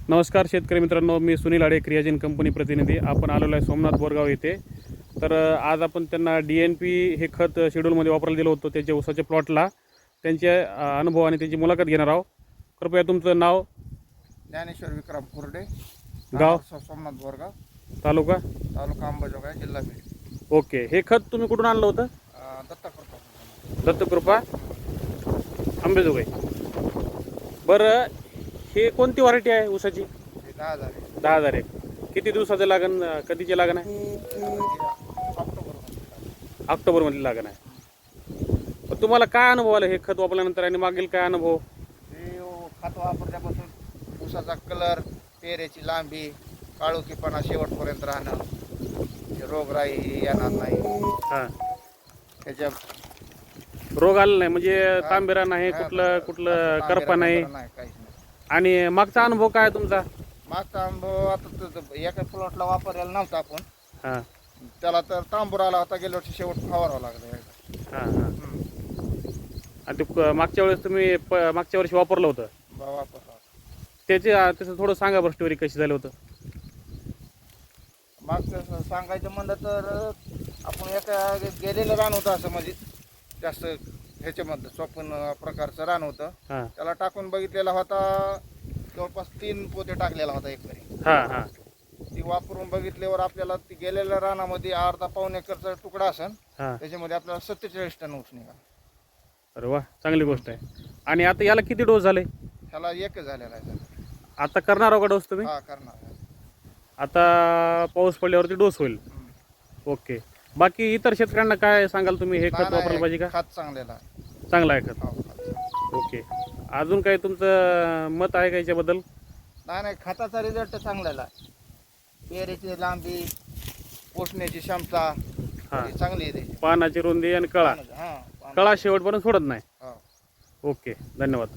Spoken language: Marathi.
नमस्कार शेतकरी मित्रांनो, मी सुनील आडे, क्रियाजन कंपनी प्रतिनिधी. आपण आलेलो आहे सोमनाथ बोरगाव येथे. तर आज आपण त्यांना DNP हे खत शेड्यूलमध्ये वापरायला दिलं होतं त्यांच्या ऊसाच्या प्लॉटला. त्यांचे अनुभव आणि त्यांची मुलाखत घेणार आहोत. कृपया तुमचं नाव, ज्ञानेश्वर विक्रम कुर्डे, गाव, सोमनाथ बोरगाव, तालुका. अंबाजोगाई, जिल्हा बीड. ओके. हे खत तुम्ही कुठून आणलं होतं? दत्तकृपा, अंबेजोगाई. बरं, हे कोणती व्हरायटी आहे ऊसाची? 10,000 10,000 एक. किती दिवसाचं लागण, कधीचे लागण आहे? ऑक्टोबरमध्ये लागण आहे. पण तुम्हाला काय अनुभव आला हे खत वापरल्यानंतर आणि मागील काय अनुभव? हे खत वापरल्यापासून ऊसाचा कलर, पेरेची लांबी, काळोखीपणा शेवटपर्यंत राहणं, रोगराई येणार नाही. हां, त्याच्या रोग आला नाही म्हणजे तांबेरा नाही, कुठलं करपा नाही. काहीच नाही. आणि मागचा अनुभव काय तुमचा? मागचा अनुभव आता एका प्लॉटला वापरायला नव्हता आपण, हां त्याला तर तांबूर आला होता. गेल्या वर्षी शेवट फवारावं लागलं. हां हां. आणि ते मागच्या वेळेस तुम्ही मागच्या वर्षी वापरलं होतं वापरला. त्याचं थोडं सांगा बरं, स्टोरी कशी झाली होतं. मागचं सांगायचं म्हणलं तर आपण एका गेलेलं रान होतं, असं म्हणजे जास्त ह्याच्यामध्ये चोपन प्रकारचं रान होतं. हां त्याला टाकून बघितलेला होता, जवळपास 3 पोते टाकलेला होता एकरी. हां हां ती वापरून बघितल्यावर आपल्याला ती गेलेल्या रानामध्ये अर्धा पाऊण एकरचा तुकडा असेल, हां. त्याच्यामध्ये आपल्याला 47 टन ऊस निघाला. अरे वा, चांगली गोष्ट आहे. आणि आता याला किती डोस झाले? ह्याला एकच झालेला आहे. आता करणार हो का डोस तुम्ही? हा, करणार. आता पाऊस पडल्यावरती डोस होईल. ओके. बाकी इतर शेतकऱ्यांना काय सांगाल तुम्ही, हे खत वापरलं पाहिजे का? खत चांगलेला आहे. चांगलं आहे खत. हो, खत चांगलं. ओके. अजून काही तुमचं मत आहे का याच्याबद्दल? नाही, खताचा रिझल्ट चांगलेला आहे. पेरेची लांबी, पोसण्याची क्षमता हां, चांगली आहे त्याची. पानाची रुंदी आणि कळा. हा, कळा शेवटपर्यंत सोडत नाही. हो. ओके, धन्यवाद.